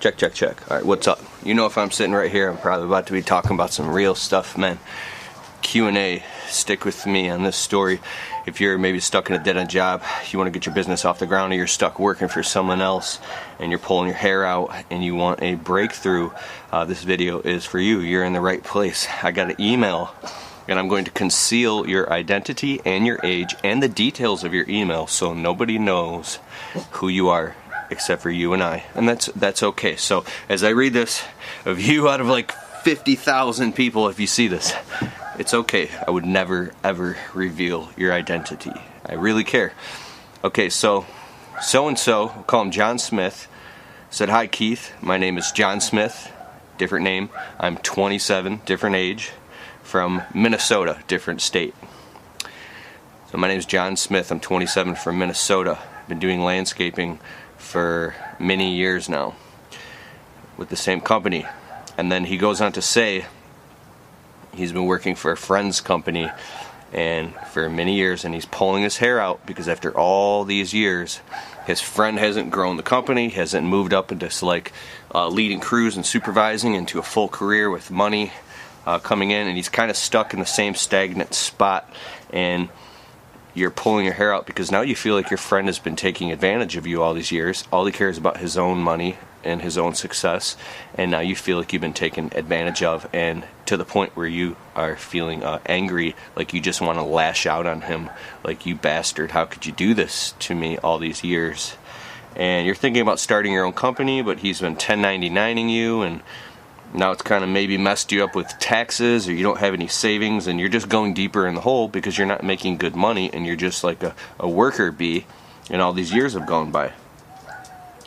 Check, check, check. Alright, what's up? You know, if I'm sitting right here, I'm probably about to be talking about some real stuff, man. Q&A. Stick with me on this story. If you're maybe stuck in a dead-end job, you want to get your business off the ground, or you're stuck working for someone else, and you're pulling your hair out, and you want a breakthrough, this video is for you. You're in the right place. I got an email, and I'm going to conceal your identity and your age and the details of your email so nobody knows who you are except for you and I. And that's okay. So as I read this, of you out of like 50,000 people, if you see this, it's okay. I would never ever reveal your identity. I really care. Okay, so-and-so, we'll call him John Smith, said, "Hi Keith, my name is John Smith, different name. I'm 27, different age, from Minnesota, different state." So my name is John Smith, I'm 27, from Minnesota. I've been doing landscaping for many years now with the same company. And then he goes on to say he's been working for a friend's company and for many years, and he's pulling his hair out because after all these years his friend hasn't grown the company, hasn't moved up into like leading crews and supervising into a full career with money coming in, and he's kind of stuck in the same stagnant spot. And you're pulling your hair out because now you feel like your friend has been taking advantage of you all these years. All he cares about his own money and his own success, and now you feel like you've been taken advantage of, and to the point where you are feeling angry, like you just want to lash out on him, like, "You bastard, how could you do this to me all these years?" And you're thinking about starting your own company, but he's been 1099ing you, and now it's kind of maybe messed you up with taxes, or you don't have any savings, and you're just going deeper in the hole because you're not making good money, and you're just like a worker bee, and all these years have gone by.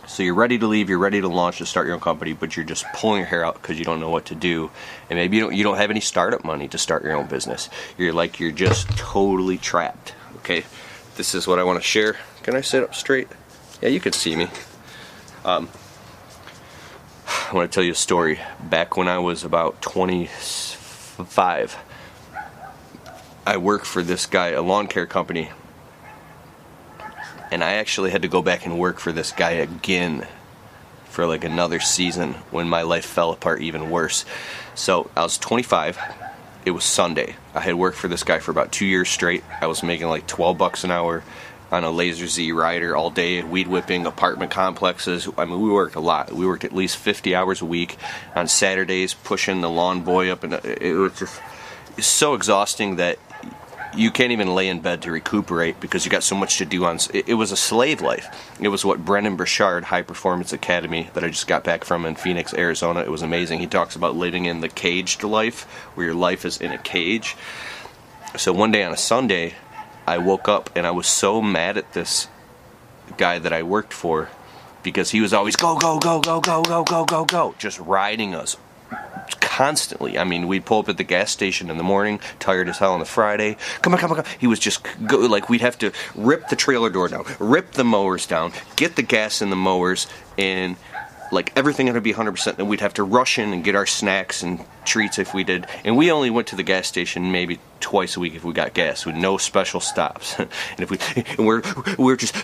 So you're ready to leave, you're ready to launch, to start your own company, but you're just pulling your hair out because you don't know what to do. And maybe you don't have any startup money to start your own business. You're just totally trapped. Okay, this is what I want to share. Can I sit up straight? Yeah, you can see me. I want to tell you a story. Back when I was about 25, I worked for this guy, a lawn care company. And I actually had to go back and work for this guy again for like another season when my life fell apart even worse. So I was 25. It was Sunday. I had worked for this guy for about 2 years straight. I was making like $12 an hour on a Laser Z rider all day, weed whipping apartment complexes. I mean, we worked a lot. We worked at least 50 hours a week on Saturdays, pushing the lawn boy up, and it was just so exhausting that you can't even lay in bed to recuperate because you got so much to do on. It was a slave life. It was what Brendan Burchard, High Performance Academy, that I just got back from in Phoenix, Arizona. It was amazing. He talks about living in the caged life, where your life is in a cage. So one day on a Sunday, I woke up and I was so mad at this guy that I worked for because he was always go, go, go, go, go, go, go, go, go, just riding us constantly. I mean, we'd pull up at the gas station in the morning, tired as hell on the Friday. Come on, come on, come on. He was just go, like, we'd have to rip the trailer door down, rip the mowers down, get the gas in the mowers, and like everything had to be 100%. Then we'd have to rush in and get our snacks and treats if we did. And we only went to the gas station maybe twice a week if we got gas, with no special stops. And we're just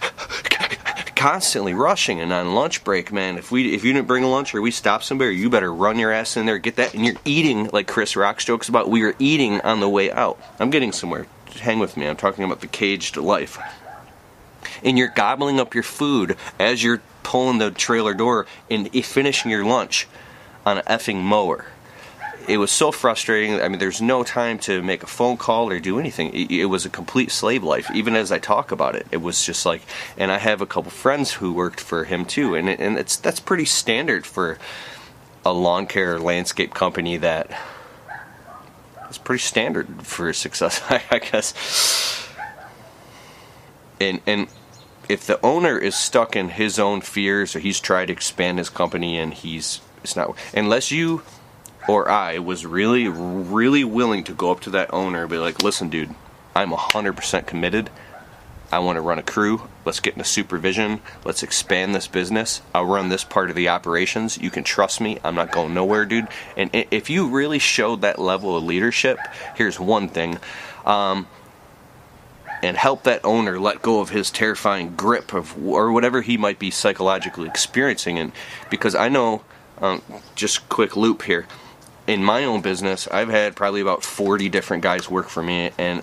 constantly rushing. And on lunch break, man, if you didn't bring a lunch or we stopped somebody, you better run your ass in there, get that, and you're eating, like Chris Rock's jokes about, we were eating on the way out. I'm getting somewhere. Just hang with me. I'm talking about the caged life. And you're gobbling up your food as you're pulling the trailer door and finishing your lunch on an effing mower. It was so frustrating. I mean, there's no time to make a phone call or do anything. It was a complete slave life. Even as I talk about it, it was just like, and I have a couple friends who worked for him too, and that's pretty standard for a lawn care landscape company. That is pretty standard for success, I guess. And if the owner is stuck in his own fears, or he's tried to expand his company and it's not, unless you or I was really, really willing to go up to that owner and be like, "Listen, dude, I'm 100% committed. I want to run a crew. Let's get into supervision. Let's expand this business. I'll run this part of the operations. You can trust me. I'm not going nowhere, dude." And if you really showed that level of leadership, here's one thing. and help that owner let go of his terrifying grip of or whatever he might be psychologically experiencing. And because I know, just quick loop here, in my own business, I've had probably about 40 different guys work for me, and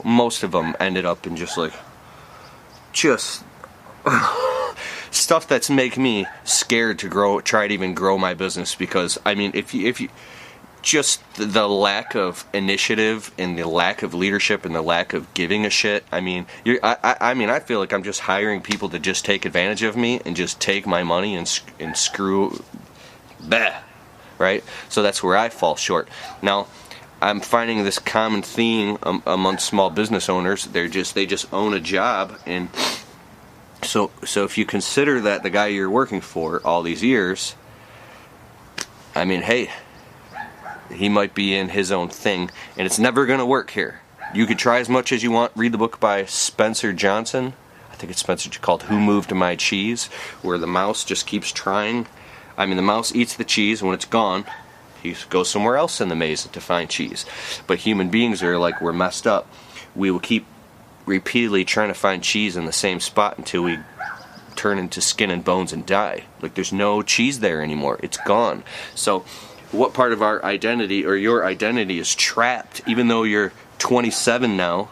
most of them ended up in just stuff that's make me scared to try to even grow my business. Because I mean, if you just the lack of initiative and the lack of leadership and the lack of giving a shit. I mean, I feel like I'm just hiring people to just take advantage of me and just take my money and screw. Bah. Right? So that's where I fall short. Now, I'm finding this common theme among small business owners. They just own a job, and so if you consider that the guy you're working for all these years, I mean, hey, he might be in his own thing, and it's never going to work here. You could try as much as you want. Read the book by Spencer Johnson. I think it's Spencer, called Who Moved My Cheese, where the mouse just keeps trying. I mean, the mouse eats the cheese, and when it's gone, he goes somewhere else in the maze to find cheese. But human beings are like, we're messed up. We will keep repeatedly trying to find cheese in the same spot until we turn into skin and bones and die. Like, there's no cheese there anymore. It's gone. So what part of our identity or your identity is trapped, even though you're 27 now?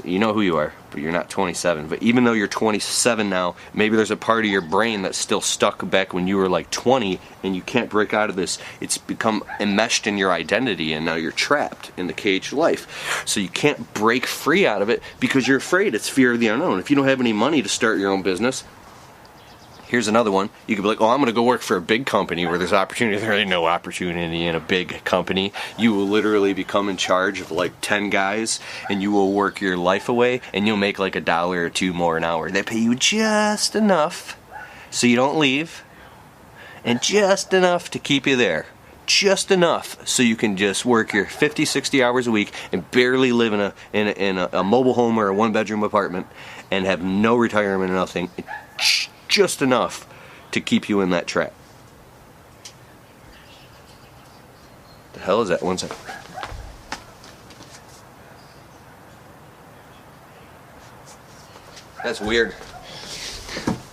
You know who you are, but you're not 27. But even though you're 27 now, maybe there's a part of your brain that's still stuck back when you were like 20, and you can't break out of this. It's become enmeshed in your identity, and now you're trapped in the caged life. So you can't break free out of it because you're afraid. It's fear of the unknown. If you don't have any money to start your own business, here's another one. You could be like, oh, I'm going to go work for a big company where there's opportunity. There's really no opportunity in a big company. You will literally become in charge of like 10 guys, and you will work your life away, and you'll make like $1 or $2 more an hour. They pay you just enough so you don't leave, and just enough to keep you there. Just enough so you can just work your 50, 60 hours a week and barely live in a mobile home or a one-bedroom apartment and have no retirement or nothing. Just enough to keep you in that trap. The hell is that? 1 second. That's weird.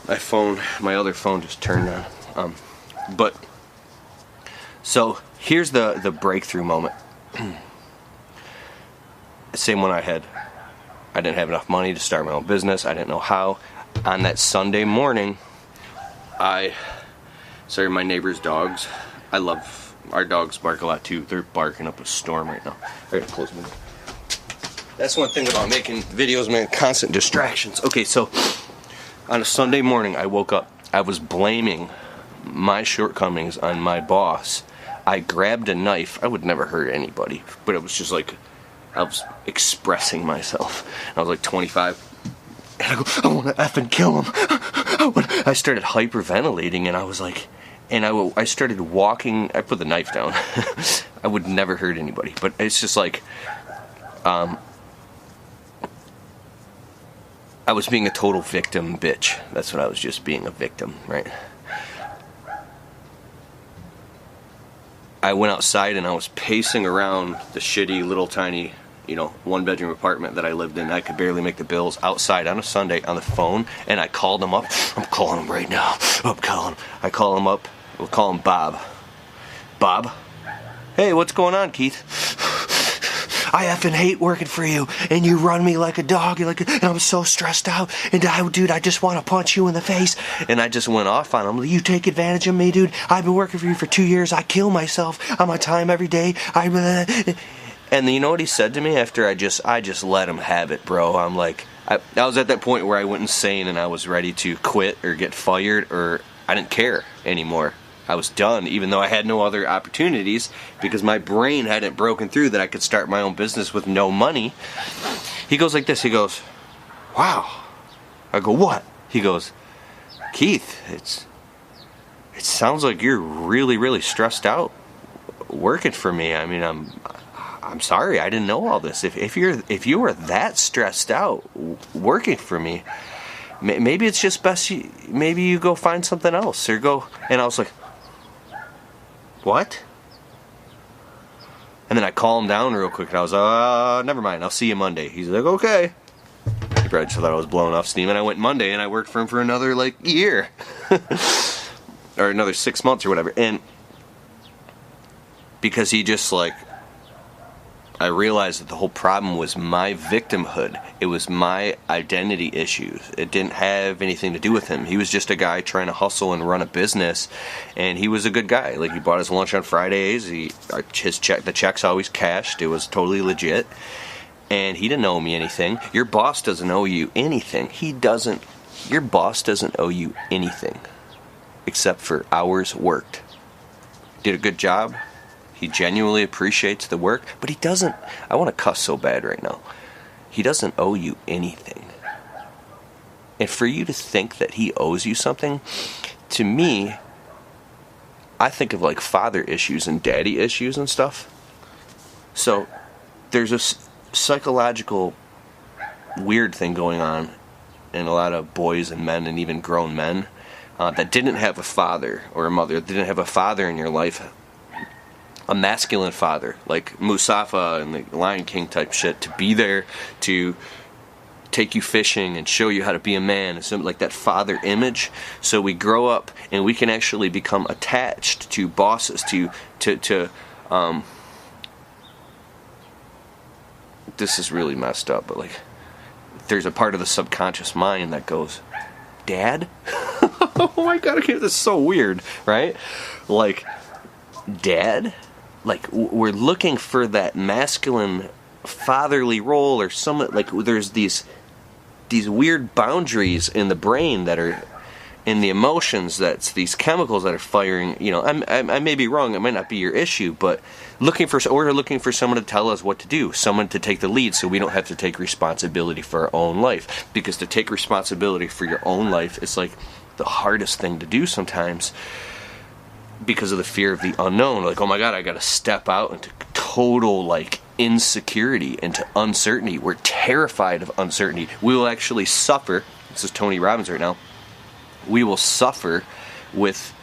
My other phone just turned on. But so here's the breakthrough moment. Same one I had. I didn't have enough money to start my own business. I didn't know how. On that Sunday morning, sorry, my neighbor's dogs. Our dogs bark a lot too. They're barking up a storm right now. I gotta close my door. That's one thing about making videos, man. Constant distractions. Okay, so on a Sunday morning, I woke up. I was blaming my shortcomings on my boss. I grabbed a knife. I would never hurt anybody, but it was just like I was expressing myself. I was like 25. And I go, I want to effing kill him. I started hyperventilating, and I was like, I started walking. I put the knife down. I would never hurt anybody, but it's just like, I was being a total victim bitch. That's what I was, just being a victim, right? I went outside and I was pacing around the shitty little tiny, one-bedroom apartment that I lived in. I could barely make the bills outside on a Sunday on the phone, and I called him up. I'm calling him right now. I call him up. We'll call him Bob. Bob? Hey, what's going on, Keith? I effing hate working for you, and you run me like a dog, and I'm so stressed out, and I just want to punch you in the face. And I just went off on him. You take advantage of me, dude. I've been working for you for 2 years. I kill myself on my time every day. And you know what he said to me after I just let him have it, bro? I'm like, I was at that point where I went insane and I was ready to quit or get fired, or I didn't care anymore. I was done, even though I had no other opportunities because my brain hadn't broken through that I could start my own business with no money. He goes like this. He goes, wow. I go, what? He goes, Keith, it sounds like you're really, really stressed out working for me. I mean, I'm sorry, I didn't know all this. If you were that stressed out working for me, maybe it's just best maybe you go find something else or go. And I was like, what? And then I calmed down real quick, and I was never mind, I'll see you Monday. He's like, okay. He probably just thought I was blowing off steam, and I went Monday, and I worked for him for another, like, year. Or another 6 months or whatever. And because he just, like, I realized that the whole problem was my victimhood. It was my identity issues. It didn't have anything to do with him. He was just a guy trying to hustle and run a business, and he was a good guy. Like, he bought his lunch on Fridays. The checks always cashed. It was totally legit, and he didn't owe me anything. Your boss doesn't owe you anything. Your boss doesn't owe you anything except for hours worked. Did a good job. He genuinely appreciates the work, but he doesn't, I want to cuss so bad right now. He doesn't owe you anything. And for you to think that he owes you something, to me, I think of like father issues and daddy issues and stuff. So there's a psychological weird thing going on in a lot of boys and men and even grown men that didn't have a father or a mother, didn't have a father in your life, a masculine father, like Mustafa and the Lion King type shit, to be there to take you fishing and show you how to be a man, and something like that father image. So we grow up and we can actually become attached to bosses, to this is really messed up, but like there's a part of the subconscious mind that goes, Dad? Oh my God, this is so weird, right? Like, Dad? Like, we're looking for that masculine fatherly role, or some, like, there's these weird boundaries in the brain that are in the emotions, that's these chemicals that are firing. You know, I may be wrong, it might not be your issue, but we're looking for someone to tell us what to do, someone to take the lead, so we don't have to take responsibility for our own life. Because to take responsibility for your own life is like the hardest thing to do sometimes, because of the fear of the unknown. Like, oh my God, I gotta step out into total, like, insecurity, into uncertainty. We're terrified of uncertainty. We will actually suffer. This is Tony Robbins right now. We will suffer with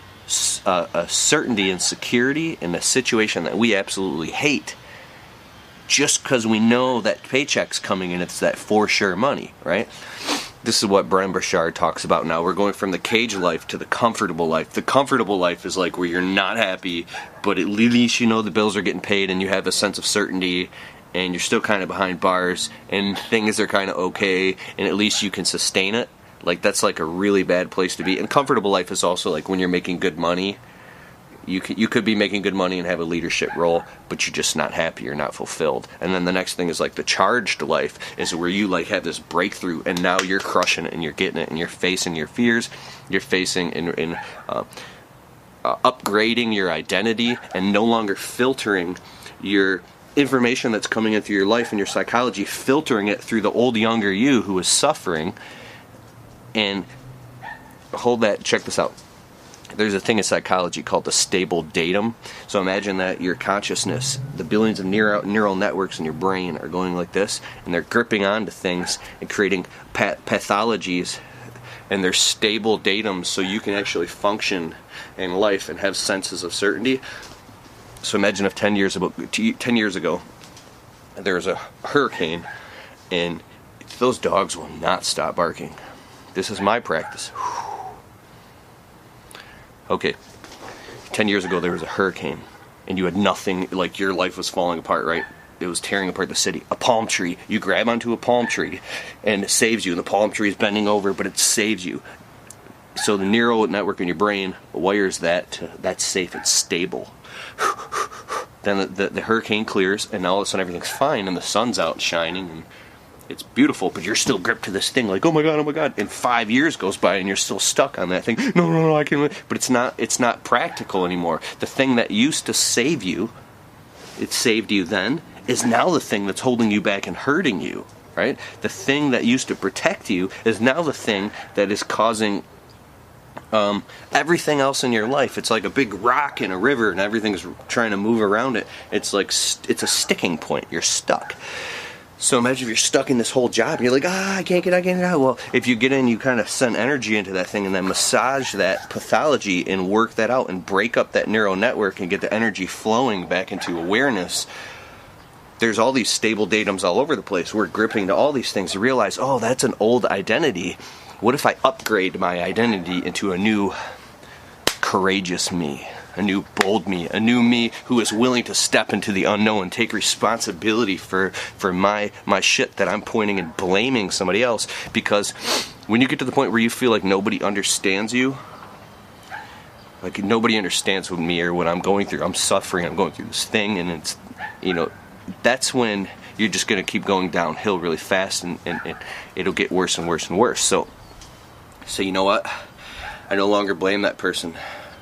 a certainty and security in a situation that we absolutely hate, just because we know that paycheck's coming and it's that for sure money, right? This is what Bren Burchard talks about now. We're going from the cage life to the comfortable life. The comfortable life is like where you're not happy, but at least you know the bills are getting paid and you have a sense of certainty, and you're still kind of behind bars and things are kind of okay, and at least you can sustain it. Like, that's like a really bad place to be. And comfortable life is also like when you're making good money. You could be making good money and have a leadership role, but you're just not happy, you're not fulfilled. And then the next thing is like the charged life, is where you like have this breakthrough, and now you're crushing it and you're getting it, and you're facing your fears, you're facing in upgrading your identity, and no longer filtering your information that's coming into your life and your psychology, filtering it through the old younger you who is suffering. And check this out. There's a thing in psychology called the stable datum. So imagine that your consciousness, the billions of neural networks in your brain are going like this, and they're gripping onto things and creating pathologies, and they're stable datum, so you can actually function in life and have senses of certainty. So imagine if 10 years ago there was a hurricane, and those dogs will not stop barking. This is my practice. Okay, 10 years ago there was a hurricane, and you had nothing, like your life was falling apart, right? It was tearing apart the city. A palm tree, you grab onto a palm tree, and it saves you, and the palm tree is bending over, but it saves you. So the neural network in your brain wires that's safe, it's stable. Then the hurricane clears, and now all of a sudden everything's fine, and the sun's out shining, and it's beautiful, but you're still gripped to this thing, like, oh my God. And 5 years goes by and you're still stuck on that thing. No, I can't. But it's not practical anymore. The thing that used to save you, it saved you then, is now the thing that's holding you back and hurting you, right? The thing that used to protect you is now the thing that is causing everything else in your life. It's like a big rock in a river, and everything's trying to move around it. It's like, it's a sticking point. You're stuck. So imagine if you're stuck in this whole job and you're like, I can't get out. Well, if you get in, you kind of send energy into that thing and then massage that pathology and work that out and break up that neural network and get the energy flowing back into awareness. there's all these stable datums all over the place. We're gripping to all these things to realize, oh, that's an old identity. What if I upgrade my identity into a new courageous me, a new bold me, a new me who is willing to step into the unknown, take responsibility for my shit that I'm pointing and blaming somebody else? Because when you get to the point where you feel like nobody understands you, like nobody understands what me or what I'm going through, I'm suffering, I'm going through this thing, and it's, that's when you're just going to keep going downhill really fast, and it'll get worse and worse and worse. So you know what? I no longer blame that person.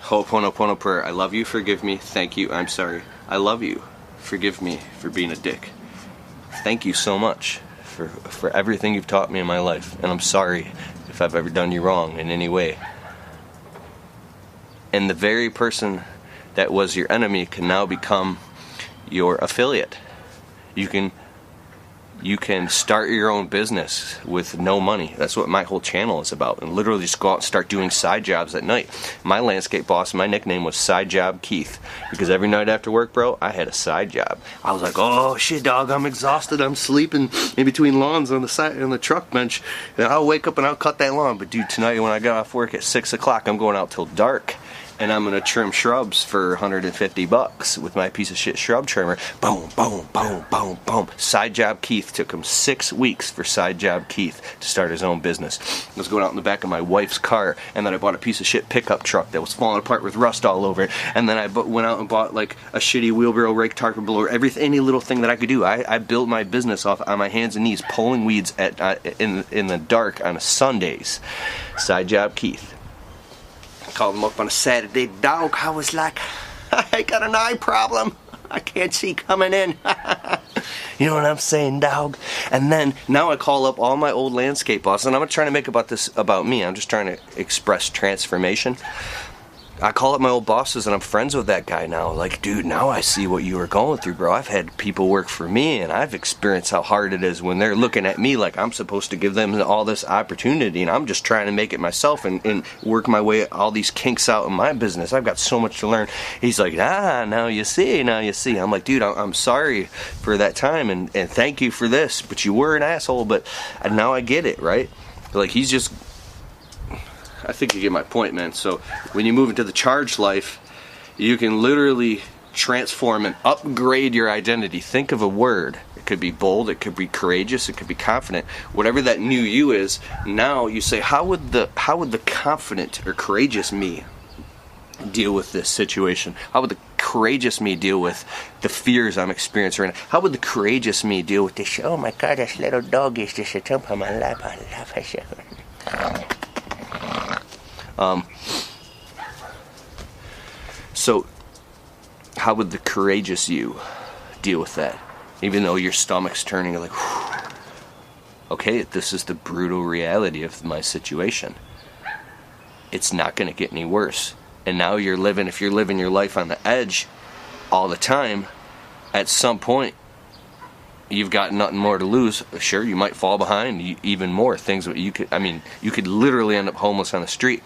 Ho'oponopono prayer. I love you, forgive me, thank you, I'm sorry. I love you, forgive me for being a dick. Thank you so much for everything you've taught me in my life, and I'm sorry if I've ever done you wrong in any way. And the very person that was your enemy can now become your affiliate. You can start your own business with no money. That's what my whole channel is about. And literally just go out and start doing side jobs at night. My landscape boss, my nickname was Side Job Keith, because every night after work, bro, I had a side job. I was like, oh shit, dog, I'm exhausted. I'm sleeping in between lawns on the truck bench, and I'll wake up and I'll cut that lawn. But dude, tonight when I got off work at 6 o'clock, I'm going out till dark. And I'm gonna trim shrubs for $150 with my piece of shit shrub trimmer. Boom, boom, boom, boom, boom. Side Job Keith. Took him 6 weeks for Side Job Keith to start his own business. I was going out in the back of my wife's car, and then I bought a piece of shit pickup truck that was falling apart with rust all over it. And then I went out and bought like a shitty wheelbarrow, rake, tarp blower, any little thing that I could do. I built my business off on my hands and knees, pulling weeds in the dark on Sundays. Side Job Keith. Called him up on a Saturday, dog. I was like, I got an eye problem. I can't see coming in. You know what I'm saying, dog? And then now I call up all my old landscape bosses, and I'm not trying to make this about me. I'm just trying to express transformation. I call up my old bosses, and I'm friends with that guy now. Like, dude, now I see what you were going through, bro. I've had people work for me, and I've experienced how hard it is when they're looking at me like I'm supposed to give them all this opportunity, and I'm just trying to make it myself and work my way all these kinks out in my business. I've got so much to learn. He's like, now you see. I'm like, dude, I'm sorry for that time, and thank you for this, but you were an asshole, but now I get it, right? Like, he's just... I think you get my point, man. So when you move into the charged life, you can literally transform and upgrade your identity. Think of a word. It could be bold, it could be courageous, it could be confident. Whatever that new you is, now you say, how would the confident or courageous me deal with this situation? How would the courageous me deal with the fears I'm experiencing right now? How would the courageous me deal with this? Oh my God, this little dog is just a jump on my lap. I love it. So how would the courageous you deal with that? Even though your stomach's turning, you're like, whew, okay, this is the brutal reality of my situation. It's not going to get any worse. And now if you're living your life on the edge all the time, at some point, you've got nothing more to lose. Sure, you might fall behind even more things. You could literally end up homeless on the street.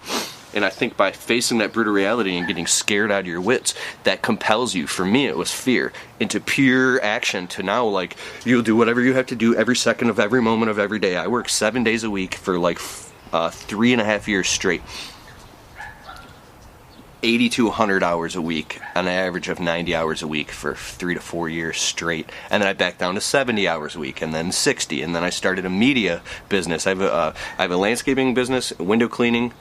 And I think by facing that brutal reality and getting scared out of your wits, that compels you. For me, it was fear into pure action. To now, like, you'll do whatever you have to do every second of every moment of every day. I worked 7 days a week for like 3.5 years straight. 80 to 100 hours a week, on an average of 90 hours a week for 3 to 4 years straight. And then I backed down to 70 hours a week, and then 60. And then I started a media business. I have a landscaping business, a window cleaning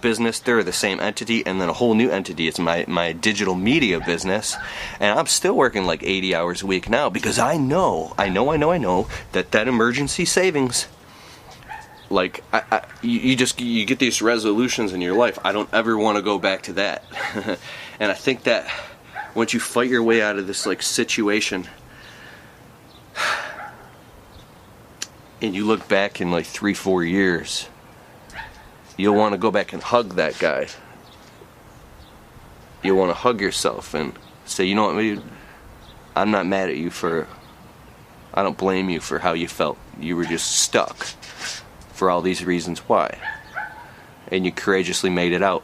business. They're the same entity, and then a whole new entity. It's my digital media business. And I'm still working like 80 hours a week now, because I know that emergency savings, like, you get these resolutions in your life. I don't ever want to go back to that. And I think that once you fight your way out of this like situation, and you look back in like 3-4 years, you'll want to go back and hug that guy. You'll want to hug yourself and say, you know what, dude? I'm not mad at you I don't blame you for how you felt. You were just stuck for all these reasons why. And you courageously made it out.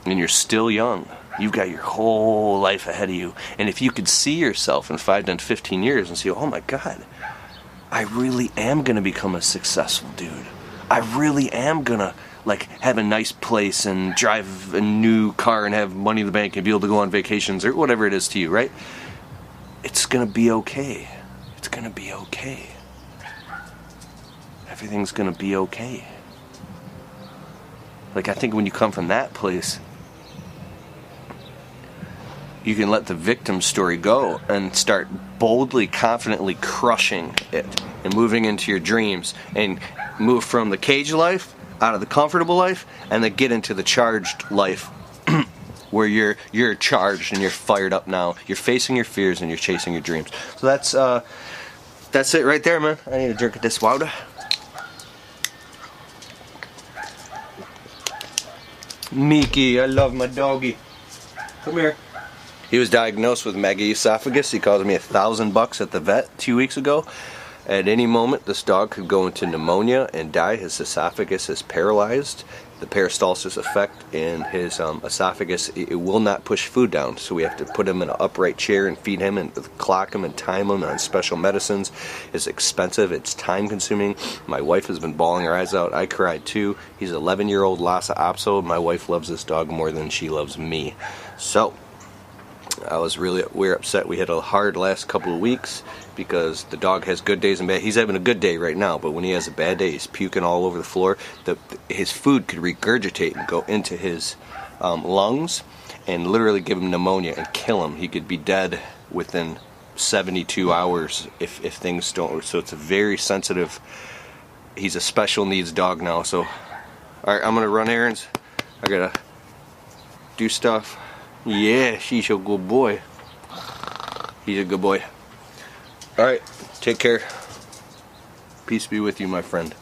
And you're still young. You've got your whole life ahead of you. And if you could see yourself in 5 to 15 years and see, oh my God, I really am going to become a successful dude. I really am going to like have a nice place and drive a new car and have money in the bank and be able to go on vacations or whatever it is to you, right? It's going to be okay. It's going to be okay. Everything's going to be okay. Like, I think when you come from that place, you can let the victim story go and start boldly, confidently crushing it and moving into your dreams and move from the cage life out of the comfortable life and then get into the charged life where you're charged and you're fired up now. You're facing your fears and you're chasing your dreams. So that's it right there, man. I need a drink of this water. Mickey, I love my doggy. Come here. He was diagnosed with megaesophagus. He cost me $1,000 at the vet 2 weeks ago. At any moment, this dog could go into pneumonia and die. His esophagus is paralyzed. The peristalsis effect in his esophagus, it will not push food down. So we have to put him in an upright chair and feed him and clock him and time him on special medicines. It's expensive. It's time consuming. My wife has been bawling her eyes out. I cried too. He's an 11-year-old Lhasa Apso. My wife loves this dog more than she loves me. So we're upset. We had a hard last couple of weeks because the dog has good days and bad. He's having a good day right now, but when he has a bad day, he's puking all over the floor. His food could regurgitate and go into his lungs and literally give him pneumonia and kill him. He could be dead within 72 hours if things don't. So it's a very sensitive. He's a special needs dog now. So, all right, I'm gonna run errands. I gotta do stuff. Yeah, she's a good boy. He's a good boy. Alright, take care. Peace be with you, my friend.